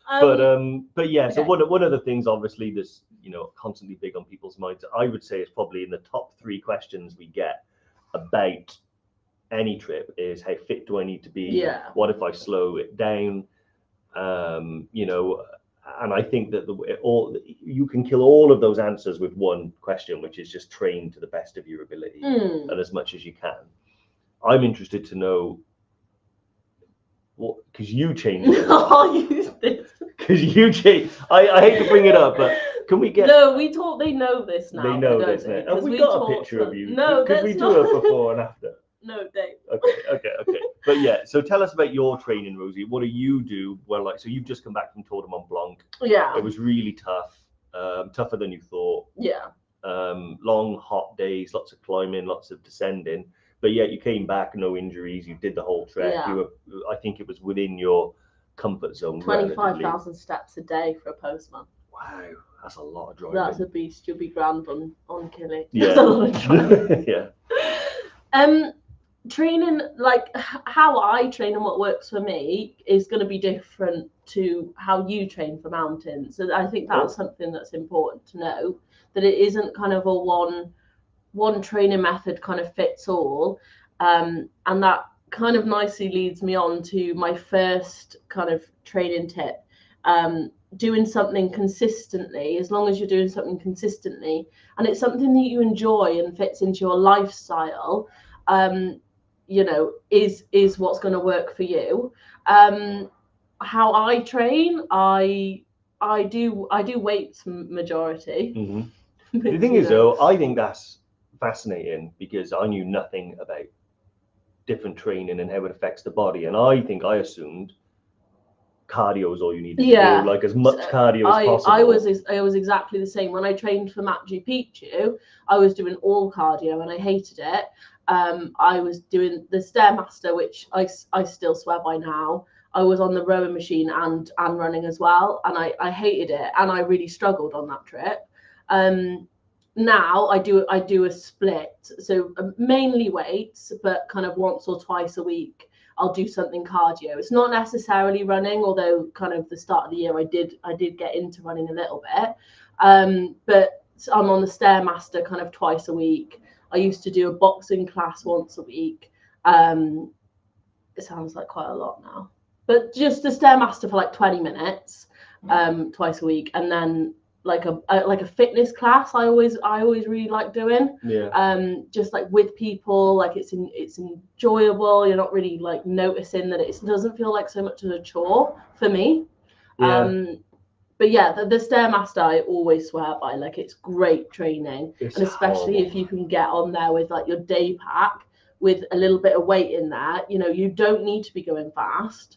But yeah, okay. so one of the things, obviously, that's constantly big on people's minds, I would say, is probably in the top 3 questions we get about any trip is, how fit do I need to be? Yeah. What if I slow it down? And I think that you can kill all of those answers with one question, which is just train to the best of your ability and as much as you can. I'm interested to know what, because you changed it. I'll use this. Because you changed. I hate to bring it up, but can we get? No, they know this now. They know this now. Have we got a picture of you? No, could we do it before and after? No, Dave. Okay. But yeah, so tell us about your training, Rosie. What do you do? Well, so you've just come back from Tour de Mont Blanc. Yeah. It was really tough, tougher than you thought. Yeah. Long, hot days, lots of climbing, lots of descending. But yet you came back, no injuries. You did the whole trek. Yeah. I think it was within your comfort zone. 25,000 steps a day for a postman. Wow, that's a lot of driving. That's a beast. You'll be grand on Killy. Yeah. That's a lot of driving. Yeah. Training, like how I train and what works for me is going to be different to how you train for mountains. So I think that's something that's important to know, that it isn't kind of a one training method kind of fits all. And that kind of nicely leads me on to my first kind of training tip. Doing something consistently, as long as you're doing something consistently and it's something that you enjoy and fits into your lifestyle, is what's going to work for you. How I train, I do weights majority. Mm-hmm. The thing is, though, I think that's fascinating because I knew nothing about different training and how it affects the body, and I assumed cardio is all you need to do, like as much cardio as possible. I was exactly the same. When I trained for Machu Picchu, I was doing all cardio and I hated it. I was doing the Stairmaster, which I still swear by now. I was on the rowing machine and running as well, and I hated it, and I really struggled on that trip. Now I do a split, so mainly weights, but kind of once or twice a week I'll do something cardio. It's not necessarily running, although kind of the start of the year I did get into running a little bit. But I'm on the Stairmaster kind of twice a week. I used to do a boxing class once a week. It sounds like quite a lot now, but just the Stairmaster for like 20 minutes twice a week, and then like a fitness class I always really like doing. Just like with people, like it's enjoyable. You're not really like noticing that it doesn't feel like so much of a chore for me. But yeah, the Stairmaster I always swear by. Like it's great training, and especially if you can get on there with like your day pack with a little bit of weight in there. You don't need to be going fast.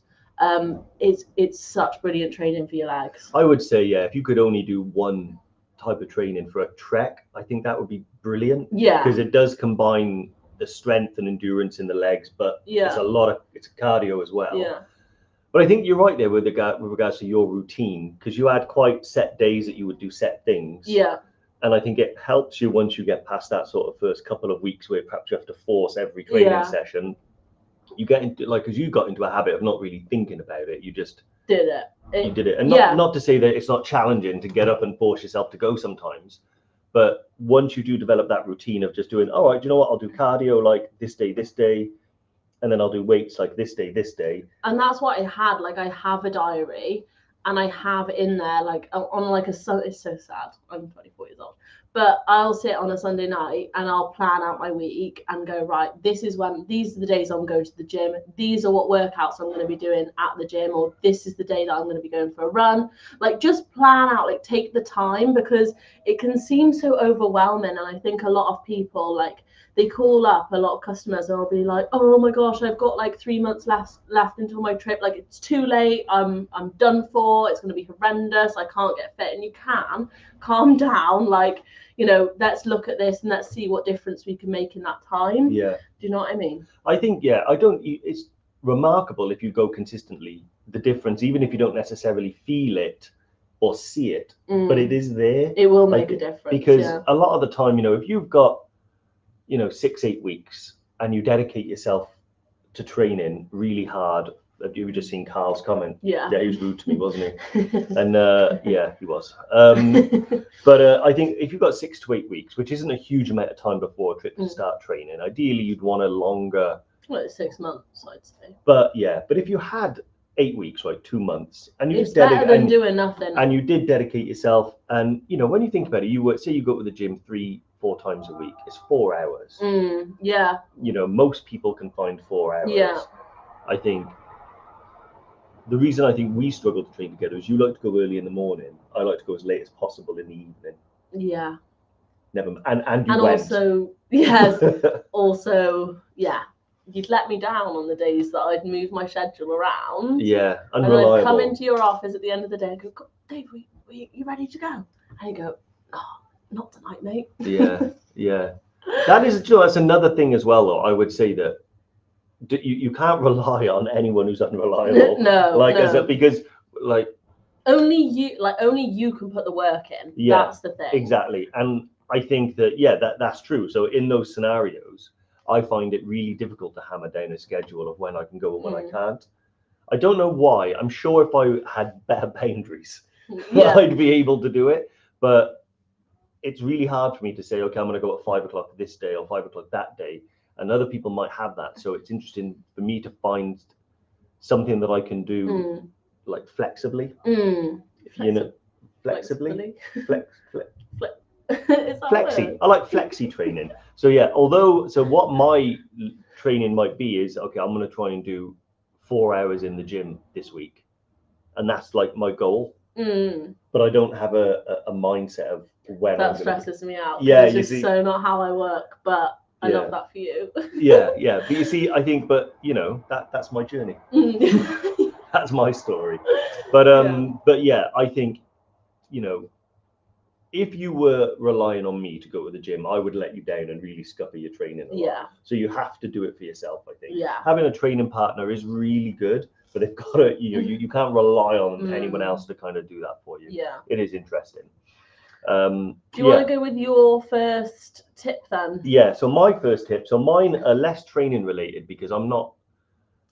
It's such brilliant training for your legs. I would say, yeah, if you could only do one type of training for a trek, I think that would be brilliant. Yeah, because it does combine the strength and endurance in the legs, but it's cardio as well. Yeah. But I think you're right there with regards to your routine, because you had quite set days that you would do set things. Yeah. And I think it helps you once you get past that sort of first couple of weeks where perhaps you have to force every training session. You get into because you got into a habit of not really thinking about it. You just did it. You did it, and not to say that it's not challenging to get up and force yourself to go sometimes. But once you do develop that routine of just doing, all right, do you know what? I'll do cardio like this day, and then I'll do weights like this day. And that's what I had. Like I have a diary, and I have in there like on like it's so sad. I'm 24 years old, but I'll sit on a Sunday night and I'll plan out my week and go, right, these are the days I'm going to the gym. These are what workouts I'm going to be doing at the gym, or this is the day that I'm going to be going for a run. Like just plan out, like take the time, because it can seem so overwhelming. And I think a lot of people like they call up, a lot of customers, and I'll be like, oh my gosh, I've got like 3 months left until my trip. Like it's too late. I'm done for. It's going to be horrendous. I can't get fit. And you can calm down. Like, let's look at this and let's see what difference we can make in that time. Yeah. Do you know what I mean? I think, it's remarkable if you go consistently, the difference, even if you don't necessarily feel it or see it, but it is there. It will make a difference. Because a lot of the time, if you've got 6-8 weeks and you dedicate yourself to training really hard You were just seeing Carl's comment. Yeah. Yeah, he was rude to me, wasn't he? And yeah, he was. But I think if you've got 6 to 8 weeks, which isn't a huge amount of time before a trip to start training, ideally you'd want a longer. Well, 6 months, I'd say. But yeah, but if you had 8 weeks, like 2 months, and you it's better than doing nothing. And you did dedicate yourself, and you know, when you think about it, you say you go to the gym 3-4 times a week, it's 4 hours. Yeah. You know, most people can find 4 hours. Yeah. I think the reason I think we struggle to train together is you like to go early in the morning. I like to go as late as possible in the evening. Yeah. Never, and you and went. Also, yes, also, yeah. You'd let me down on the days that I'd move my schedule around. Yeah, unreliable. And I'd come into your office at the end of the day and go, Dave, you ready to go? And you go, no, not tonight, mate. Yeah, yeah. That's another thing as well, though. I would say that you can't rely on anyone who's unreliable. Because only you can put the work in. Yeah, that's the thing. Exactly. And I think that that's true. So in those scenarios, I find it really difficult to hammer down a schedule of when I can go and when I can't. I don't know why. I'm sure if I had better boundaries, I'd be able to do it. But it's really hard for me to say, okay, I'm going to go at 5 o'clock this day or 5 o'clock that day. And other people might have that. So it's interesting for me to find something that I can do like flexibly. You know, flexibly. Flexi. I like flexi training. So yeah, what my training might be is, okay, I'm going to try and do 4 hours in the gym this week. And that's like my goal. But I don't have a mindset of when that stresses me out. Yeah, it's just so not how I work, but I love that for you. yeah. But you see, I think, but you know, that's my journey. That's my story. But yeah, I think, you know, if you were relying on me to go to the gym, I would let you down and really scupper your training a lot. So you have to do it for yourself, I think. Yeah. Having a training partner is really good, but they've got to, you can't rely on anyone else to kind of do that for you. Yeah. It is interesting. Do you want to go with your first tip then? Yeah, so my first tip, so mine are less training related because I'm not.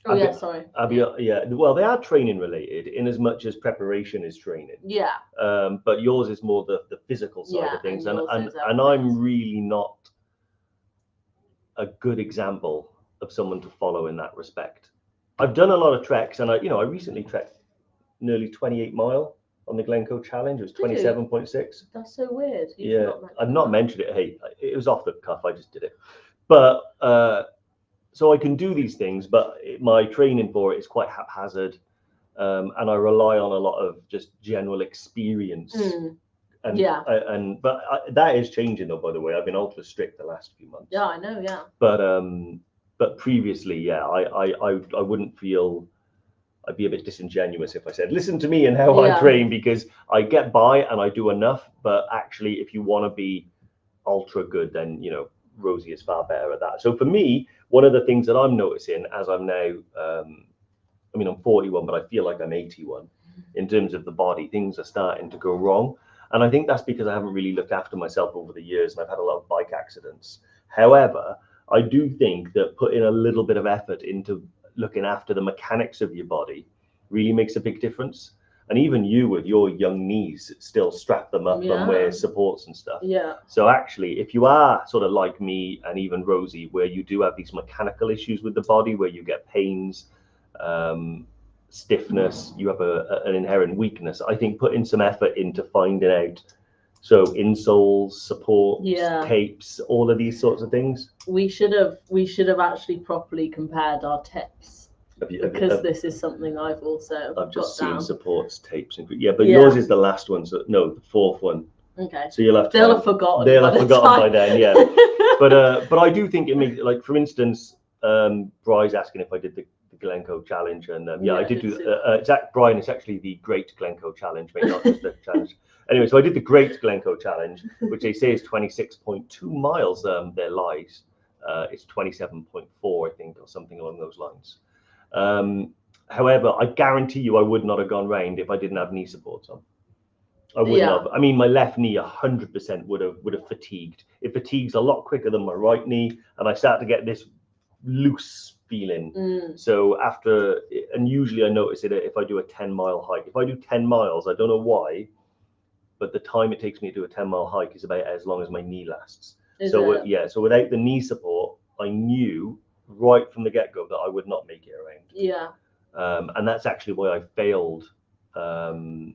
Well, they are training related in as much as preparation is training. Yeah. But yours is more the physical side of things, and I'm really not a good example of someone to follow in that respect. I've done a lot of treks, and I recently trekked nearly 28 mile on the Glencoe Challenge. It was 27.6. That's so weird. I've not mentioned it. Hey, it was off the cuff. I just did it, but. So I can do these things, but my training for it is quite haphazard, and I rely on a lot of just general experience. That is changing though. By the way, I've been ultra strict the last few months. Yeah, I know. Yeah. But previously, I wouldn't feel. I'd be a bit disingenuous if I said, listen to me and how I train, because I get by and I do enough. But actually, if you want to be ultra good, then Rosie is far better at that. So for me, one of the things that I'm noticing as I'm now, I'm 41, but I feel like I'm 81 in terms of the body. Things are starting to go wrong. And I think that's because I haven't really looked after myself over the years, and I've had a lot of bike accidents. However, I do think that putting a little bit of effort into looking after the mechanics of your body really makes a big difference. And even you with your young knees still strap them up and wear supports and stuff. Yeah. So actually, if you are sort of like me and even Rosie, where you do have these mechanical issues with the body, where you get pains, stiffness, you have an inherent weakness, I think putting some effort into finding out. So insoles, supports, capes, all of these sorts of things. We should have actually properly compared our tips. Because this is something I've just seen down. Supports, tapes, and but yours is the last one. So no, the fourth one. Okay. So you'll have they'll have forgotten. They'll have forgotten by then. Yeah. But I do think it makes, like, for instance, Bry's asking if I did the Glencoe Challenge, and I did do. Brian, it's actually the Great Glencoe Challenge, mate, not just the challenge. Anyway, so I did the Great Glencoe Challenge, which they say is 26.2 miles. There lies. It's 27.4, I think, or something along those lines. However, I guarantee you I would not have gone round if I didn't have knee supports on. I wouldn't have. I mean, my left knee 100% would have fatigued. It fatigues a lot quicker than my right knee, and I start to get this loose feeling. So after, and usually I notice it if I do a 10-mile hike. If I do 10 miles, I don't know why, but the time it takes me to do a 10-mile hike is about as long as my knee lasts. So without the knee support, I knew right from the get-go that I would not make it around. Yeah. And that's actually why I failed in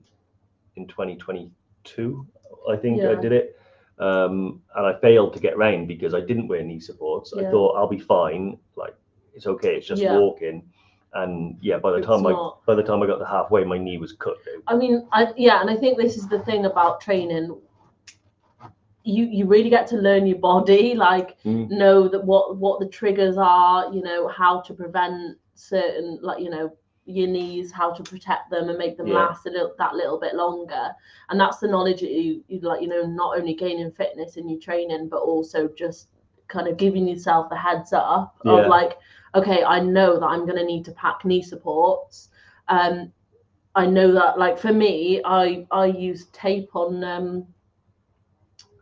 2022. I think I did it. And I failed to get round because I didn't wear knee supports. I thought I'll be fine. Like, it's okay. It's just walking. And by the time I got to halfway, my knee was cut out. I mean, and I think this is the thing about training. You really get to learn your body, like know that what the triggers are, you know, how to prevent certain, like, you know, your knees, how to protect them and make them last that little bit longer. And that's the knowledge that you like, you know, not only gaining fitness in your training, but also just kind of giving yourself the heads up of like, okay, I know that I'm going to need to pack knee supports. I know that, like, for me, I use tape on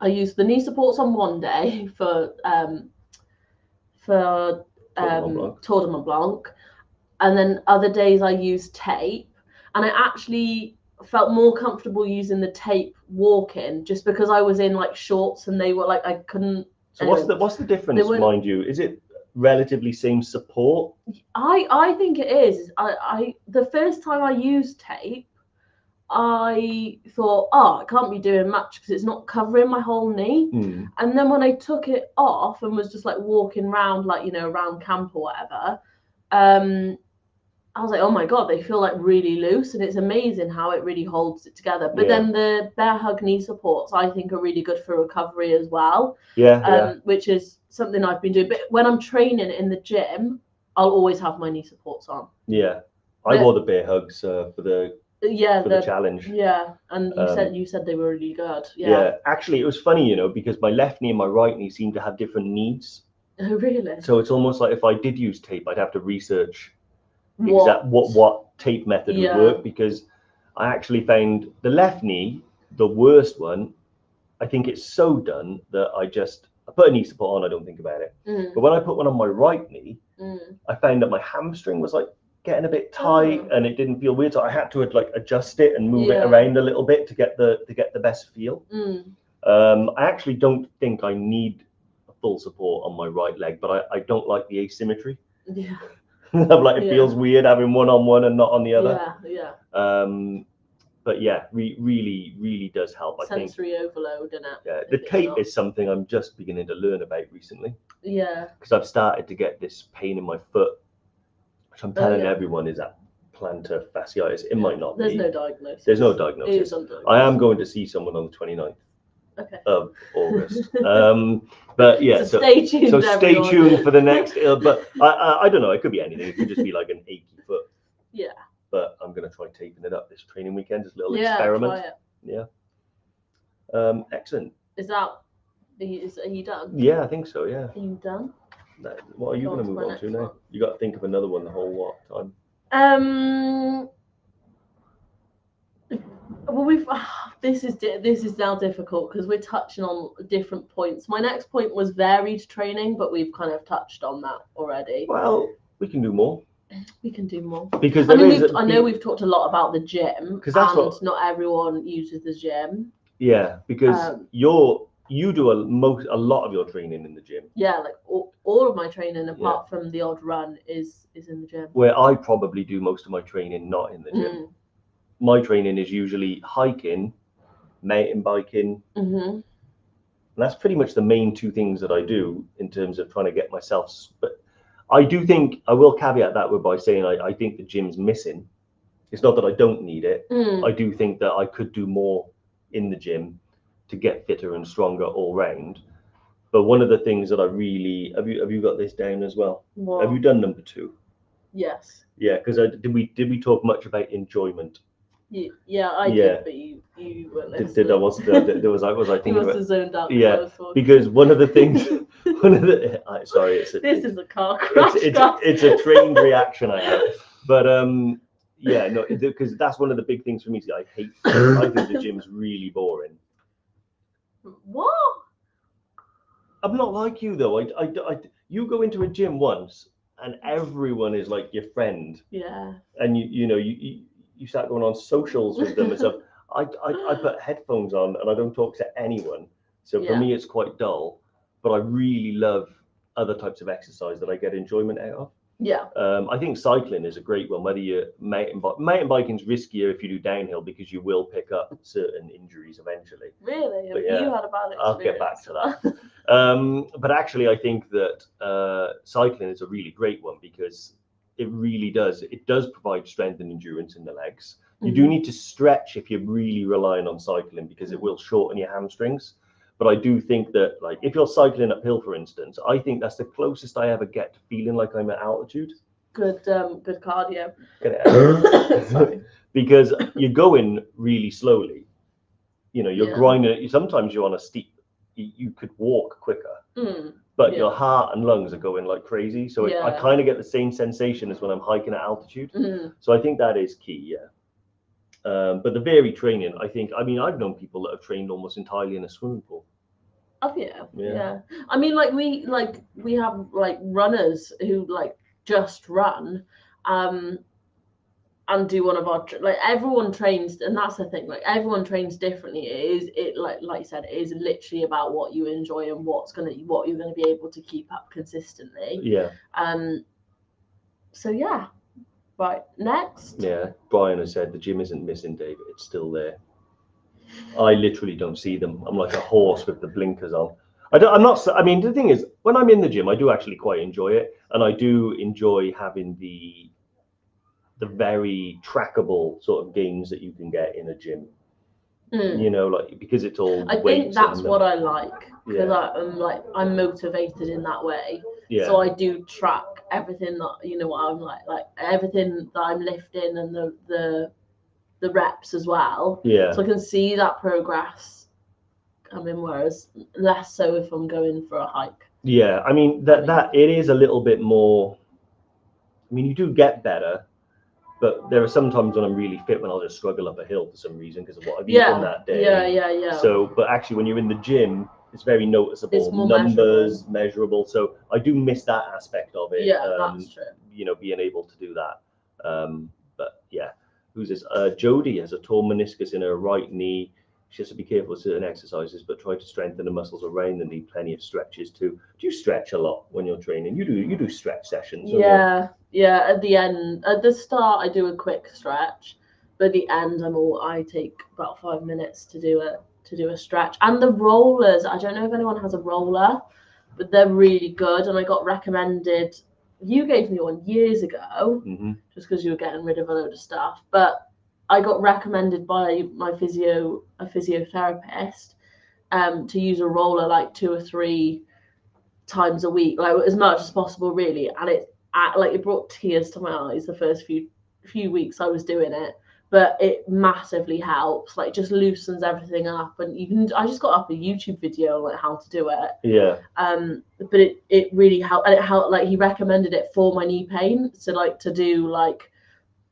I used the knee supports on one day for Tour de Mont Blanc, and then other days I used tape, and I actually felt more comfortable using the tape walking, just because I was in like shorts and they were like, I couldn't. So what's the difference, mind you? Is it relatively same support? I think it is. I the first time I used tape, I thought, I can't be doing much because it's not covering my whole knee. And then when I took it off and was just like walking around, like, you know, around camp or whatever, I was like, oh my God, they feel like really loose, and it's amazing how it really holds it together. But then the Bearhug knee supports, I think, are really good for recovery as well. Which is something I've been doing. But when I'm training in the gym, I'll always have my knee supports on. I wore the Bearhugs for the challenge. And you said they were really good. Actually, it was funny, you know, because my left knee and my right knee seem to have different needs. Oh, really? So it's almost like if I did use tape, I'd have to research what tape method would work, because I actually found the left knee, the worst one. I think it's so done that I put a knee support on, I don't think about it. But when I put one on my right knee, I found that my hamstring was like getting a bit tight and it didn't feel weird, so I had to like adjust it and move it around a little bit to get the best feel. I actually don't think I need a full support on my right leg, but I don't like the asymmetry. It feels weird having one on one and not on the other. But really does help. Sensory overload, isn't it? The tape is something I'm just beginning to learn about recently. Because I've started to get this pain in my foot, which I'm telling everyone is that plantar fasciitis. It might not be. There's no diagnosis. There's no diagnosis. It is undiagnosed. I am going to see someone on the 29th of August. But so stay tuned. So stay tuned for the next. But I don't know. It could be anything. It could just be like an achy foot. But I'm going to try taping it up this training weekend. Just a little experiment. Try it. Excellent. Are you done? Yeah, I think so. Yeah. Are you done? What are you going to move on to now? You got to think of another one the whole time. Well, this is now difficult because we're touching on different points. My next point was varied training, but we've kind of touched on that already. Well, we can do more. We can do more because I know we've talked a lot about the gym, and not everyone uses the gym. Yeah, because you do a lot of your training in the gym. Yeah, like all of my training apart from the odd run is in the gym. Where I probably do most of my training not in the gym. My training is usually hiking, mountain biking. And that's pretty much the main two things that I do in terms of trying to get myself. But I do think, I will caveat that by saying I think the gym's missing. It's not that I don't need it. I do think that I could do more in the gym to get fitter and stronger all round. But one of the things that I really have you got this down as well? What? Have you done number 2? Yes. Yeah, because did we talk much about enjoyment? Yeah, I did, but you weren't listening. Was I thinking? You must have zoned out. Yeah, because one of the things, sorry, this is a car crash. It's a trained reaction I have, but because that's one of the big things for me. I think the gym's really boring. What? I'm not like you though. You go into a gym once and everyone is like your friend. Yeah. And you start going on socials with them and stuff. I put headphones on and I don't talk to anyone. So for me, it's quite dull. But I really love other types of exercise that I get enjoyment out of. Yeah. I think cycling is a great one. Whether you're mountain biking is riskier if you do downhill because you will pick up certain injuries eventually. Really? But you had a bad experience? I'll get back to that. But actually, I think that cycling is a really great one because it really does. It does provide strength and endurance in the legs. You do need to stretch if you're really relying on cycling because it will shorten your hamstrings. But I do think that, like, if you're cycling uphill, for instance, I think that's the closest I ever get to feeling like I'm at altitude. Good cardio. Sorry. Because you're going really slowly. You're grinding. Sometimes you're on a steep. You could walk quicker, but your heart and lungs are going like crazy. So I kind of get the same sensation as when I'm hiking at altitude. So I think that is key. Yeah. But the varied training, I think. I mean, I've known people that have trained almost entirely in a swimming pool. Oh yeah. I mean, like we have like runners who like just run, and do one of our like everyone trains, and that's the thing. Like everyone trains differently. It like you said, it is literally about what you enjoy and what you're gonna be able to keep up consistently. Yeah. So yeah. Right, next. Yeah, Brian has said the gym isn't missing, David. It's still there. I literally don't see them. I'm like a horse with the blinkers on. I mean, the thing is, when I'm in the gym, I do actually quite enjoy it, and I do enjoy having the very trackable sort of gains that you can get in a gym. Like because it's all. I think that's what I like because I'm motivated in that way. Yeah. So I do track everything that I'm like everything that I'm lifting and the reps as well. Yeah. So I can see that progress coming, whereas less so if I'm going for a hike. Yeah, I mean that it is a little bit more. I mean, you do get better. But there are some times when I'm really fit when I'll just struggle up a hill for some reason because of what I've eaten that day. Yeah. So, but actually when you're in the gym, it's very noticeable. It's more numbers, measurable. So I do miss that aspect of it. Yeah, that's true. Being able to do that. But yeah, who's this? Jodie has a torn meniscus in her right knee. She has to be careful with certain exercises, but try to strengthen the muscles around and need plenty of stretches too. Do you stretch a lot when you're training? You do stretch sessions. Yeah, at the end, at the start, I do a quick stretch, but at the end, I take about 5 minutes to do a stretch. And the rollers, I don't know if anyone has a roller, but they're really good. And I got recommended. You gave me one years ago, just because you were getting rid of a load of stuff. But I got recommended by my physiotherapist, to use a roller like 2 or 3 times a week, like as much as possible, really. And it brought tears to my eyes the first few weeks I was doing it, but it massively helps. Like, just loosens everything up, and I just got up a YouTube video on like how to do it. Yeah. But it really helped, and it helped. Like, he recommended it for my knee pain, so like to do like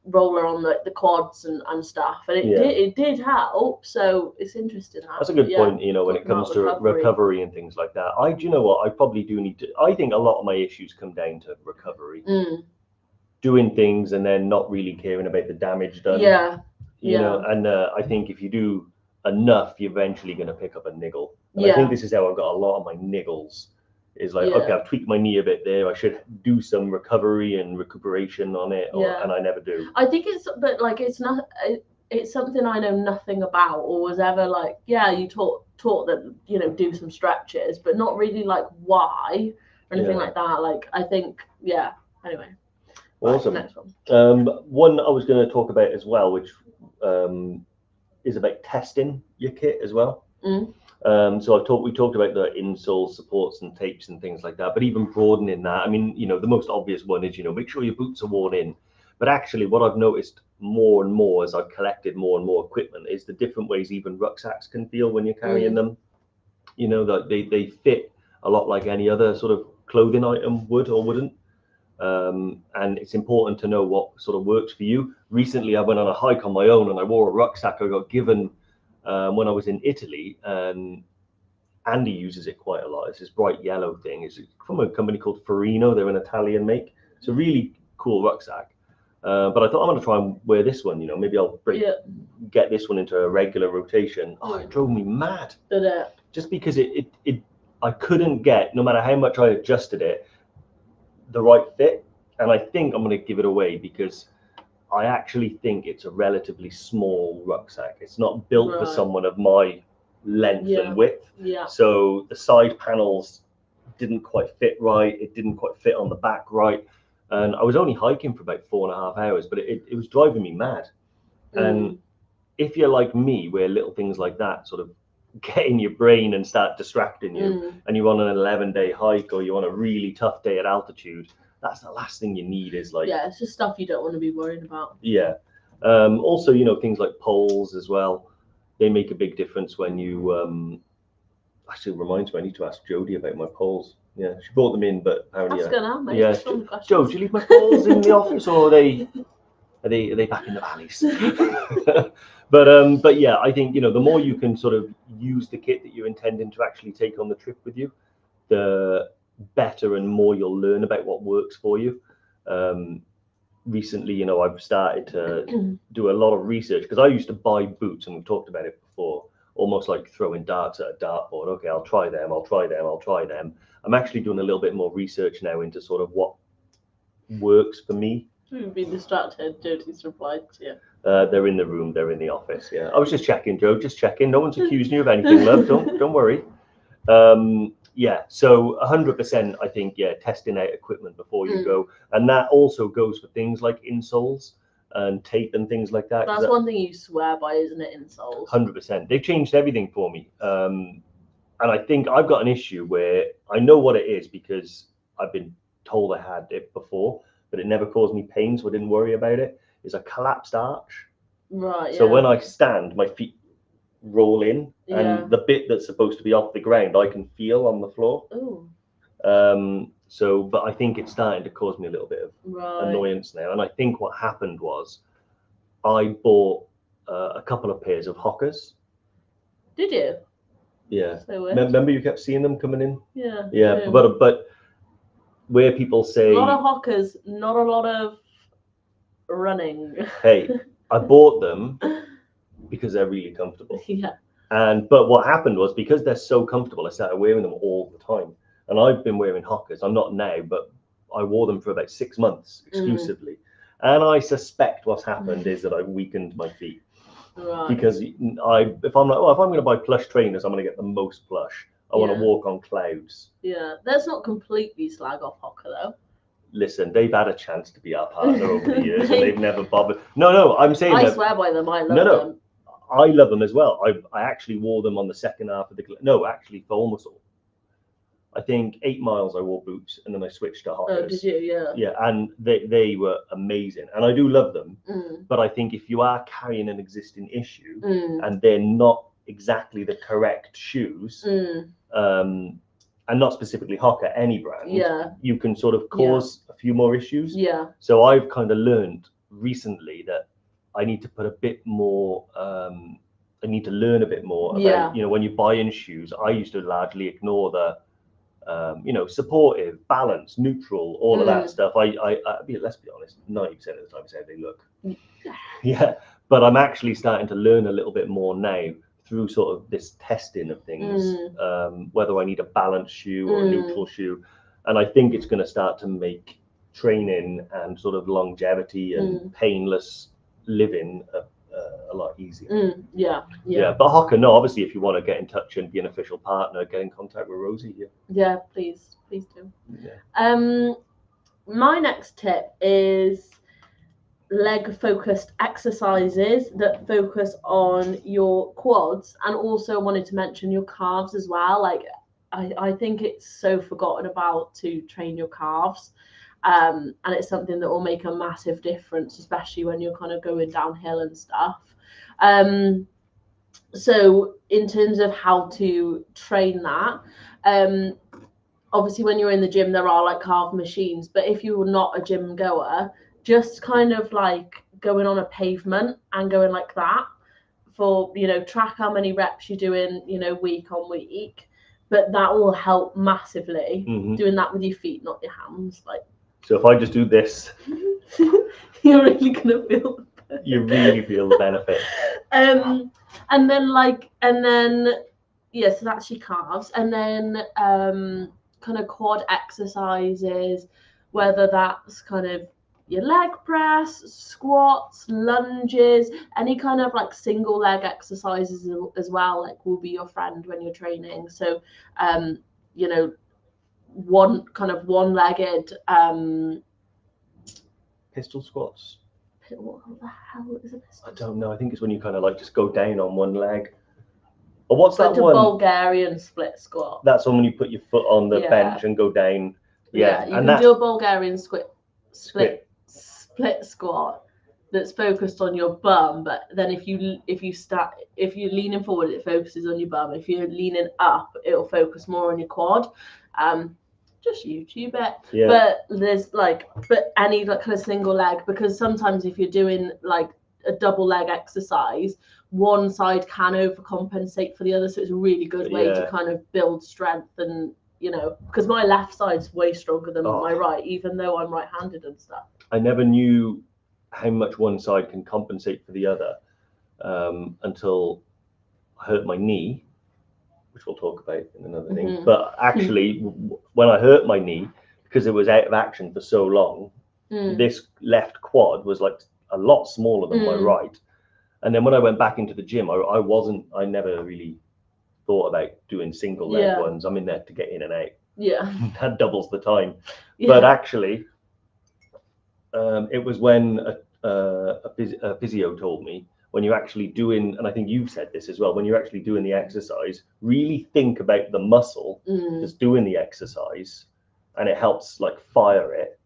roller on the quads and stuff, and it did help. So it's interesting. That's a good point. When it comes to recovery and things like that, do you know what? I probably do need to. I think a lot of my issues come down to recovery, doing things and then not really caring about the damage done. And I think if you do enough, you're eventually going to pick up a niggle. And I think this is how I've got a lot of my niggles. Is like, okay, I've tweaked my knee a bit there. I should do some recovery and recuperation on it, and I never do. I think it's not. It's something I know nothing about, or was ever like. Yeah, you taught that do some stretches, but not really like why or anything like that. Like, I think Anyway. Awesome. Right, next one. One I was going to talk about as well, which is about testing your kit as well. So we talked about the insoles, supports and tapes and things like that, but even broadening that, I mean, the most obvious one is, make sure your boots are worn in. But actually what I've noticed more and more as I've collected more and more equipment is the different ways even rucksacks can feel when you're carrying them. That they fit a lot like any other sort of clothing item would or wouldn't. And it's important to know what sort of works for you. Recently, I went on a hike on my own and I wore a rucksack I got given when I was in Italy, and Andy uses it quite a lot. It's this bright yellow thing. It's from a company called Ferrino. They're an Italian make. It's a really cool rucksack. But I thought I'm going to try and wear this one. Maybe I'll get this one into a regular rotation. Oh, it drove me mad. Did it? Just because I couldn't get, no matter how much I adjusted it, the right fit. And I think I'm going to give it away because I actually think it's a relatively small rucksack. It's not built for someone of my length and width. Yeah. So the side panels didn't quite fit right. It didn't quite fit on the back right. And I was only hiking for about 4.5 hours, but it was driving me mad. And if you're like me, where little things like that sort of get in your brain and start distracting you, and you're on an 11-day hike or you're on a really tough day at altitude, that's the last thing you need is like... Yeah, it's just stuff you don't want to be worried about. Yeah. Also, things like poles as well. They make a big difference when you... Actually, it reminds me, I need to ask Jodie about my poles. Yeah, she brought them in, but apparently... That's gonna mate. Yeah. Joe, do you leave my poles in the office, or are they back in the valleys? But yeah, I think, the more you can sort of use the kit that you're intending to actually take on the trip with you, the better and more you'll learn about what works for you. Recently, I've started to do a lot of research, because I used to buy boots, and we've talked about it before, almost like throwing darts at a dartboard. Okay, I'll try them. I'm actually doing a little bit more research now into sort of what works for me. You've been distracted. Jodie's replied to you. They're in the room. They're in the office. Yeah, I was just checking, Joe. Just checking. No one's accusing you of anything, love. Don't worry. Yeah. So 100%. I think testing out equipment before you go, and that also goes for things like insoles and tape and things like that. That's one thing you swear by, isn't it? Insoles. 100%. They've changed everything for me. And I think I've got an issue where I know what it is because I've been told I had it before, but it never caused me pain, so I didn't worry about it. It's a collapsed arch. Right. So when I stand, my feet roll in, and the bit that's supposed to be off the ground, I can feel on the floor. Ooh. But I think it's starting to cause me a little bit of annoyance now. And I think what happened was I bought a couple of pairs of Hockers. Did you? Yeah. So remember you kept seeing them coming in? Yeah. Yeah, but where people say... A lot of Hockers, not a lot of running. Hey, I bought them because they're really comfortable. Yeah. But what happened was, because they're so comfortable, I started wearing them all the time. And I've been wearing Hockers. I'm not now, but I wore them for about 6 months exclusively. And I suspect what's happened is that I've weakened my feet. Right. Because if I'm going to buy plush trainers, I'm going to get the most plush. I want to walk on clouds. Yeah, let's not completely slag off Hocker though. Listen, they've had a chance to be our partner over the years, and they've never bothered. No, I'm saying I swear by them. I love them. I love them as well. I actually wore them on the second half of for almost all. I think 8 miles I wore boots, and then I switched to Hockers. Oh, did you? Yeah. Yeah, and they were amazing, and I do love them. But I think if you are carrying an existing issue and they're not exactly the correct shoes, and not specifically Hocker, any brand, you can sort of cause a few more issues. Yeah. So I've kind of learned recently that I need to put a bit more. I need to learn a bit more about, when you buy in shoes. I used to largely ignore the supportive, balanced, neutral, all of that stuff. Let's be honest, 90% of the time it's how they look. Yeah, but I'm actually starting to learn a little bit more now through sort of this testing of things, whether I need a balanced shoe or a neutral shoe. And I think it's going to start to make training and sort of longevity and painless living a lot easier. Yeah. But Hocker, no, obviously, if you want to get in touch and be an official partner, get in contact with Rosie here. Yeah, please do. Yeah. My next tip is leg focused exercises that focus on your quads, and also wanted to mention your calves as well. Like I think it's so forgotten about to train your calves. And it's something that will make a massive difference, especially when you're kind of going downhill and stuff. So in terms of how to train that, obviously when you're in the gym, there are like calf machines, but if you're not a gym goer, just kind of like going on a pavement and going like that for, track how many reps you're doing, week on week, but that will help massively. Doing that with your feet, not your hands, like Yeah. So if I just do this, you're really gonna feel. You really feel the benefit. And then yeah, so that's your calves, and then kind of quad exercises, whether that's kind of your leg press, squats, lunges, any kind of like single leg exercises as well, like will be your friend when you're training. So you know, one-legged Pistol squats. what the hell is a pistol? I don't know. I think it's when you kind of like just go down on one leg. Or what's that Like a one? Bulgarian split squat. That's when you put your foot on the Yeah. bench and go down. Yeah, you can do a Bulgarian split squat that's focused on your bum, but then if you're leaning forward, it focuses on your bum. If you're leaning up, it'll focus more on your quad. Just YouTube it. Yeah. But there's any like kind of single leg, because sometimes if you're doing like a double leg exercise, one side can overcompensate for the other, so it's a really good way to kind of build strength. And because my left side's way stronger than my right, even though I'm right-handed and stuff. I never knew how much one side can compensate for the other until I hurt my knee, which we'll talk about in another thing. But actually, when I hurt my knee, because it was out of action for so long, this left quad was like a lot smaller than my right. And then when I went back into the gym, I never really thought about doing single leg ones. I'm in there to get in and out. Yeah. That doubles the time. Yeah. But actually, it was when a physio told me, when you're actually doing, and I think you've said this as well, when you're actually doing the exercise, really think about the muscle that's doing the exercise, and it helps like fire it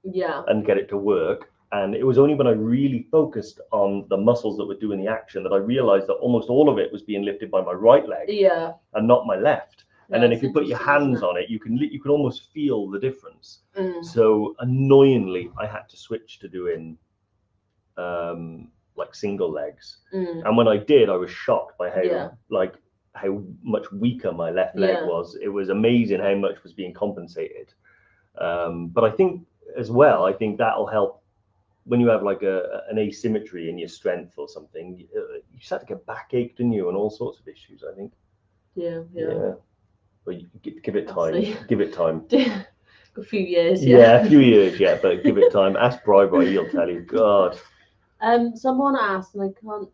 and get it to work. And it was only when I really focused on the muscles that were doing the action that I realized that almost all of it was being lifted by my right leg and not my left. And then if you put your hands on it, you can almost feel the difference. So annoyingly, I had to switch to doing like single legs. And when I did, I was shocked by how much weaker my left leg was. It was amazing how much was being compensated. But I think as well, that'll help when you have like an asymmetry in your strength or something. You start to get backache, didn't you, and all sorts of issues, I think. Yeah. But you give it time. Give it time. A few years. A few years. But give it time. Ask Bri, he'll tell you. God. Someone asked, and I can't.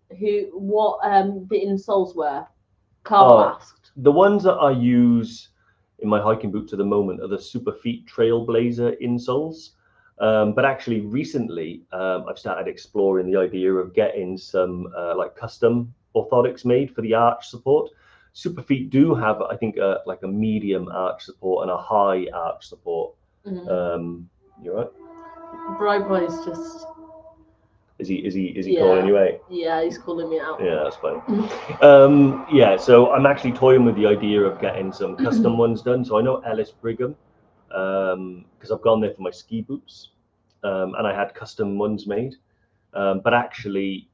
What the insoles were? Carl asked. The ones that I use in my hiking boots at the moment are the Superfeet Trailblazer insoles. But actually, recently, I've started exploring the idea of getting some like custom orthotics made for the arch support. Superfeet do have, I think, like a medium arch support and a high arch support. You're right. Bri is just. Is he calling you out? Yeah, he's calling me out. Yeah, that's fine. So I'm actually toying with the idea of getting some custom ones done. So I know Ellis Brigham, because I've gone there for my ski boots, and I had custom ones made. But actually,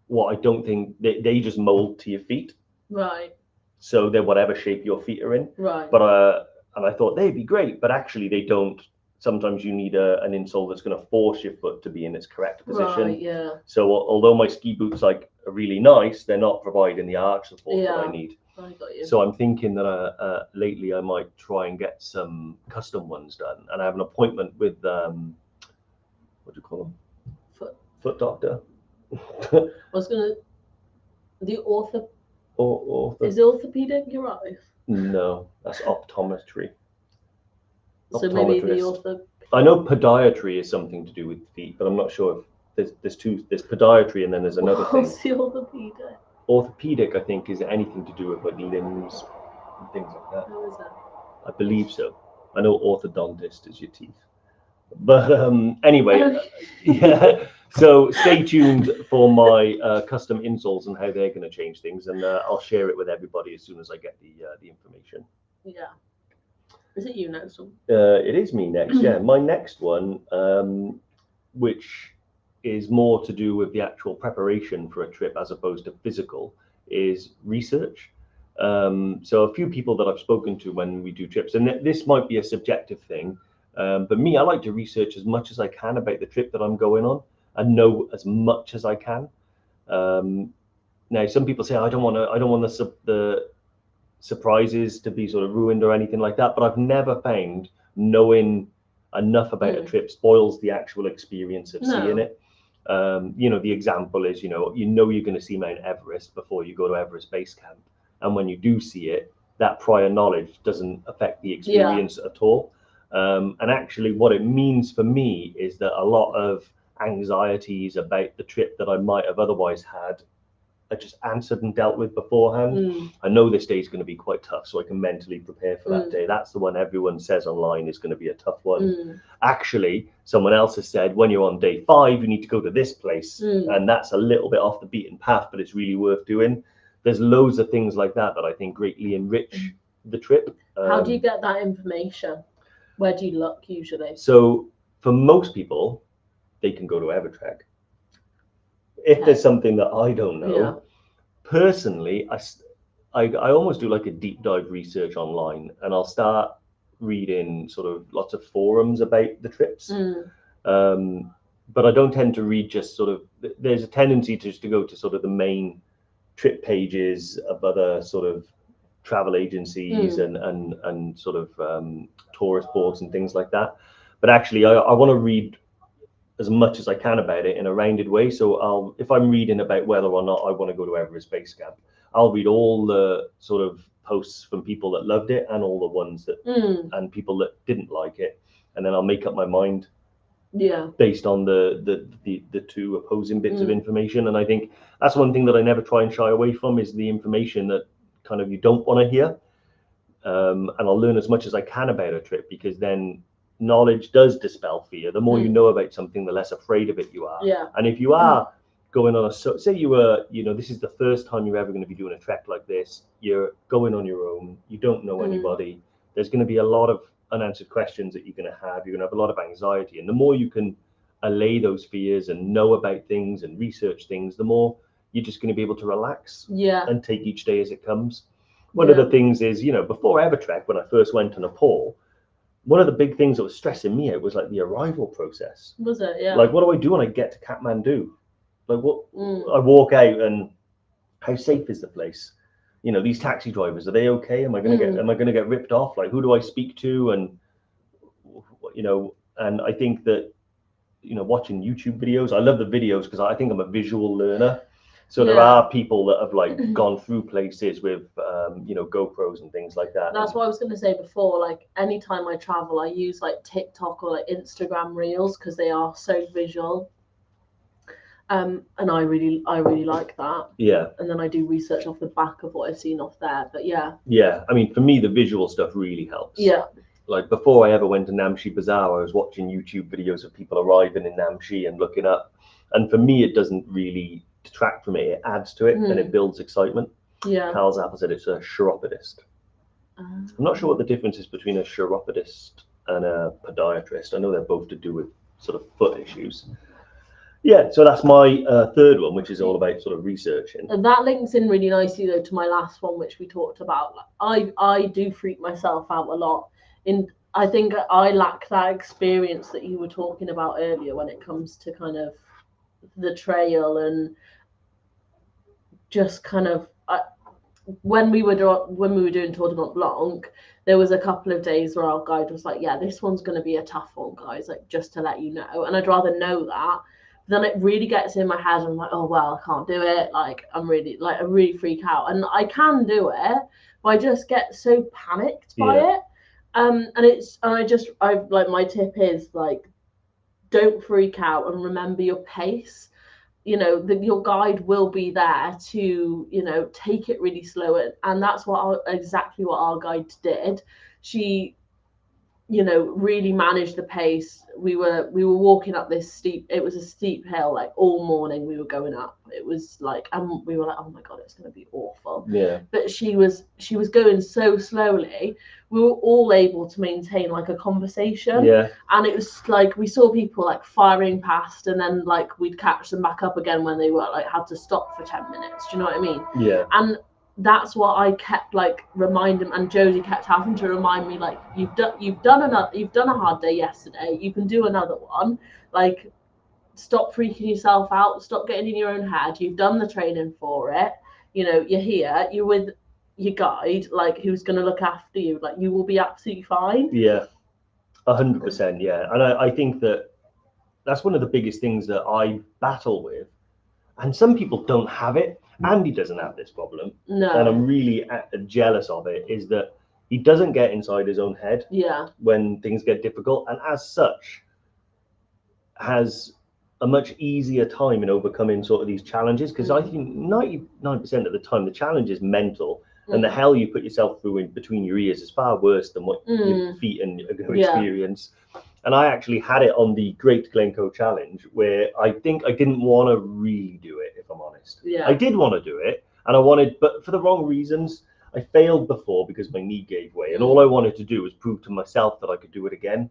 what I don't think they just mold to your feet. Right. So they're whatever shape your feet are in. Right. But and I thought they'd be great, but actually they don't. Sometimes you need an insole that's going to force your foot to be in its correct position. Right, yeah. So although my ski boots are really nice, they're not providing the arch support that I need. I got you. So I'm thinking that lately I might try and get some custom ones done. And I have an appointment with what do you call them? Foot doctor. I was gonna the ortho. Is orthopedic your eyes? No, that's optometry. So maybe the ortho. I know podiatry is something to do with feet, but I'm not sure if there's podiatry and then there's another thing. What's the orthopedic? Orthopedic, I think, is anything to do with like limbs and things like that. How is that? I believe so. I know orthodontist is your teeth. But anyway, so stay tuned for my custom insoles and how they're going to change things, and I'll share it with everybody as soon as I get the information. Yeah. Is it you next one? It is me next, yeah. My next one, which is more to do with the actual preparation for a trip as opposed to physical, is research. So a few people that I've spoken to when we do trips, and this might be a subjective thing, But me, I like to research as much as I can about the trip that I'm going on and know as much as I can. Now, some people say I don't want the surprises to be sort of ruined or anything like that, but I've never found knowing enough about a trip spoils the actual experience of seeing it. The example is, you're going to see Mount Everest before you go to Everest Base Camp, and when you do see it, that prior knowledge doesn't affect the experience at all. And actually, what it means for me is that a lot of anxieties about the trip that I might have otherwise had are just answered and dealt with beforehand. I know this day is going to be quite tough, so I can mentally prepare for that day. That's the one everyone says online is going to be a tough one. Actually, someone else has said when you're on day 5, you need to go to this place, and that's a little bit off the beaten path, but it's really worth doing. There's loads of things like that I think greatly enrich the trip. How do you get that information? Where do you look usually? So for most people, they can go to EverTrek. If there's something that I don't know, personally, I almost do like a deep dive research online, and I'll start reading sort of lots of forums about the trips. But I don't tend to read just sort of, there's a tendency to go to sort of the main trip pages of other sort of travel agencies and sort of tourist boards and things like that. But actually, I want to read as much as I can about it in a rounded way. So if I'm reading about whether or not I want to go to Everest Base Camp, I'll read all the sort of posts from people that loved it and all the ones that and people that didn't like it, and then I'll make up my mind based on the two opposing bits of information. And I think that's one thing that I never try and shy away from, is the information that kind of you don't want to hear. And I'll learn as much as I can about a trip, because then knowledge does dispel fear. The more you know about something, the less afraid of it you are. And if you are going on say you were, this is the first time you're ever going to be doing a trek like this, you're going on your own, you don't know anybody, there's going to be a lot of unanswered questions that you're going to have. You're going to have a lot of anxiety, and the more you can allay those fears and know about things and research things, the more you're just going to be able to relax and take each day as it comes. One of the things is, before EverTrek, when I first went to Nepal, one of the big things that was stressing me out was like the arrival process. Was it? Yeah. Like, what do I do when I get to Kathmandu? Like, what? I walk out, and how safe is the place? These taxi drivers, are they okay? Am I gonna get ripped off? Like, who do I speak to? And and I think that watching YouTube videos, I love the videos because I think I'm a visual learner. So there are people that have like gone through places with GoPros and things like that. That's what I was going to say before. Like, anytime I travel, I use like TikTok or like Instagram Reels because they are so visual. And I really like that. Yeah. And then I do research off the back of what I've seen off there. But yeah. Yeah, I mean, for me, the visual stuff really helps. Yeah. Like, before I ever went to Namche Bazaar, I was watching YouTube videos of people arriving in Namche and looking up. And for me, it doesn't really detract from it. It adds to it and it builds excitement. Yeah. Carl's Apple said it's a chiropodist. I'm not sure what the difference is between a chiropodist and a podiatrist. I know they're both to do with sort of foot issues. Yeah, so that's my third one, which is all about sort of researching. And that links in really nicely, though, to my last one, which we talked about. I do freak myself out a lot. I think I lack that experience that you were talking about earlier when it comes to kind of the trail and just kind of when we were doing Tour de Mont Blanc, there was a couple of days where our guide was like, "Yeah, this one's going to be a tough one, guys. Like, just to let you know." And I'd rather know that. Then it really gets in my head. I'm like, "Oh well, I can't do it." Like, I really freak out, and I can do it, but I just get so panicked by it. My tip is like, don't freak out and remember your pace. Your guide will be there to, take it really slow. And that's exactly what our guide did. She, really managed the pace. We were walking up this it was a steep hill, like all morning we were going up. It was like, and we were like, oh my God, it's going to be awful. Yeah. But she was going so slowly. We were all able to maintain like a conversation. Yeah. And it was like, we saw people like firing past, and then like we'd catch them back up again when they were like had to stop for 10 minutes. Do you know what I mean? Yeah. And that's what I kept like reminding, and Jodie kept having to remind me, like, you've done a hard day yesterday, you can do another one. Like, stop freaking yourself out, stop getting in your own head, you've done the training for it, you know, you're here, you're with your guide, like, who's going to look after you, like, you will be absolutely fine. Yeah, 100%. Yeah, and I think that's one of the biggest things that I battle with, and some people don't have it. Andy doesn't have this problem, No. And I'm really jealous of it, is that he doesn't get inside his own head when things get difficult, and as such has a much easier time in overcoming sort of these challenges, because I think 99% of the time the challenge is mental, and the hell you put yourself through in between your ears is far worse than what your feet are going to experience. And I actually had it on the Great Glencoe Challenge, where I think I didn't want to really do it, if I'm honest. I did want to do it, and I wanted, but for the wrong reasons. I failed before because my knee gave way, and all I wanted to do was prove to myself that I could do it again.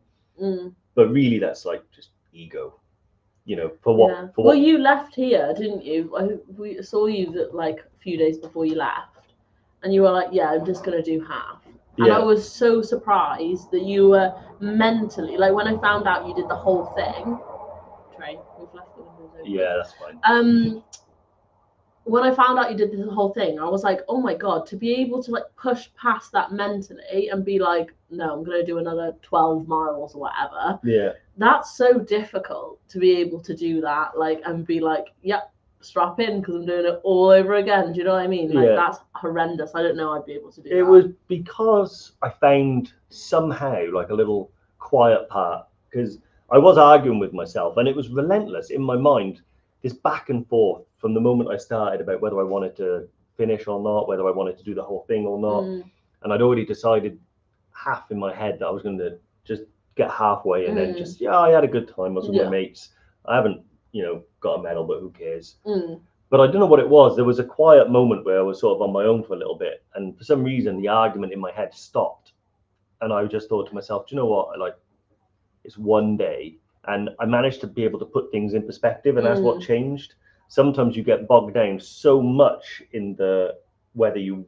But really, that's like just ego, you know, for what? Yeah. Well, you left here, didn't you? We saw you like a few days before you left, and you were like, "Yeah, I'm just gonna do half." And I was so surprised that you were mentally, like, when I found out you did the whole thing. Trey, we've left the windows open. Yeah, that's fine. When I found out you did the whole thing, I was like, oh my God, to be able to like push past that mentally and be like, no, I'm going to do another 12 miles or whatever. Yeah. That's so difficult to be able to do that, like, and be like, yep, strap in because I'm doing it all over again. Do you know what I mean? Like, that's horrendous. I don't know I'd be able to do that. It was because I found somehow like a little quiet part, because I was arguing with myself, and it was relentless in my mind, this back and forth from the moment I started about whether I wanted to finish or not, whether I wanted to do the whole thing or not. And I'd already decided half in my head that I was going to just get halfway and then just, I had a good time. I was with my mates. I haven't, got a medal, but who cares? But I don't know what it was. There was a quiet moment where I was sort of on my own for a little bit. And for some reason, the argument in my head stopped. And I just thought to myself, do you know what? Like, it's one day. And I managed to be able to put things in perspective. And that's what changed. Sometimes you get bogged down so much in the whether you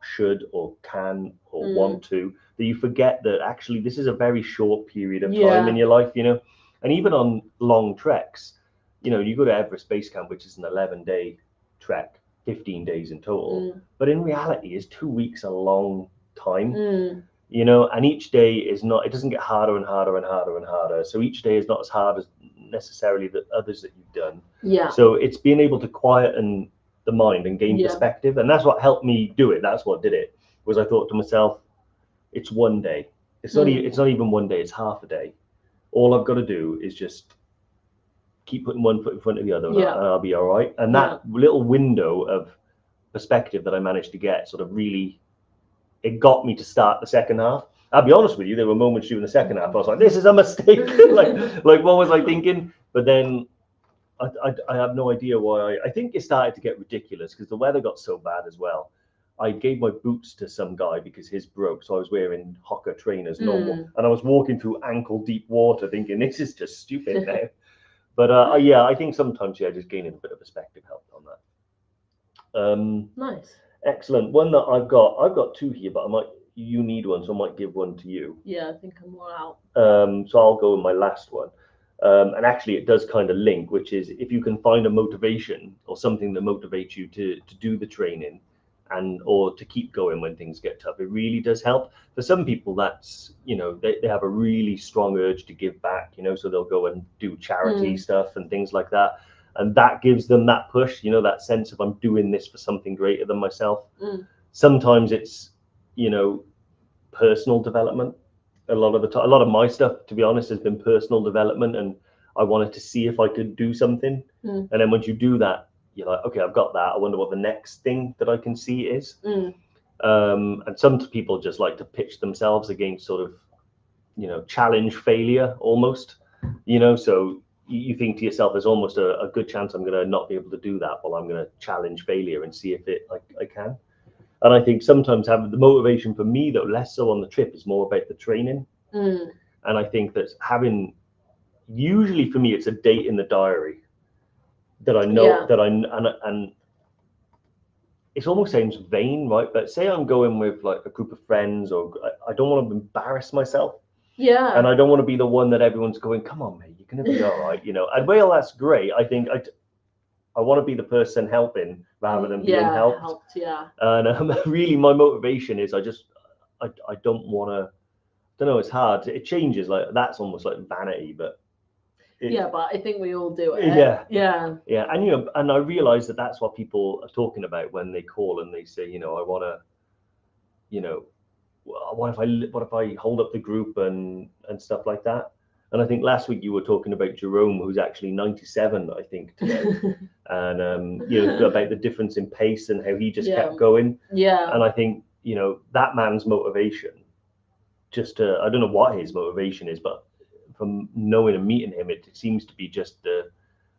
should or can or want to, that you forget that actually this is a very short period of time in your life, And even on long treks, you go to Everest Base Camp, which is an 11-day trek, 15 days in total. But in reality, is 2 weeks a long time, and each day is not, it doesn't get harder and harder and harder and harder. So each day is not as hard as necessarily the others that you've done. So it's being able to quieten the mind and gain perspective. And that's what helped me do it. That's what did it, was I thought to myself, it's one day. It's not even one day, it's half a day. All I've got to do is just keep putting one foot in front of the other, and I'll be all right. And that little window of perspective that I managed to get sort of really, it got me to start the second half. I'll be honest with you, there were moments during the second half I was like, this is a mistake. like what was I thinking? But then I have no idea why. I think it started to get ridiculous because the weather got so bad as well. I gave my boots to some guy because his broke, so I was wearing Hoka trainers normal, and I was walking through ankle deep water thinking, this is just stupid now. But I think sometimes just gaining a bit of perspective helped on that. Nice. Excellent. One that I've got two here, but you need one, so I might give one to you. Yeah, I think I'm all out. So I'll go with my last one. And actually it does kind of link, which is if you can find a motivation or something that motivates you to do the training or to keep going when things get tough, it really does help. For some people, that's, they have a really strong urge to give back, so they'll go and do charity stuff and things like that. And that gives them that push, that sense of I'm doing this for something greater than myself. Sometimes it's, personal development. A lot of my stuff, to be honest, has been personal development, and I wanted to see if I could do something. And then once you do that, you're like, okay, I've got that. I wonder what the next thing that I can see is. And some people just like to pitch themselves against sort of, challenge failure almost, so you think to yourself, there's almost a good chance I'm going to not be able to do that. Well, I'm going to challenge failure and see if I can. And I think sometimes having the motivation for me, though, less so on the trip, is more about the training. And I think that usually for me, it's a date in the diary that I know and it almost sounds vain, right? But say I'm going with like a group of friends, or I don't want to embarrass myself. Yeah. And I don't want to be the one that everyone's going, come on, mate, you're going to be all right, you know. And well, that's great. I think I want to be the person helping rather than being helped. Yeah. And really, my motivation is I don't want to. I don't know. It's hard. It changes. Like that's almost like vanity, but. Yeah, but I think we all do it. Yeah. Yeah. Yeah, and you know, and I realise that that's what people are talking about when they call and they say, you know, I want to, you know, what if I hold up the group and stuff like that. And I think last week you were talking about Jerome, who's actually 97, I think, today, and you know, about the difference in pace and how he just kept going. Yeah. And I think, you know, that man's motivation, I don't know what his motivation is, but from knowing and meeting him, it seems to be just the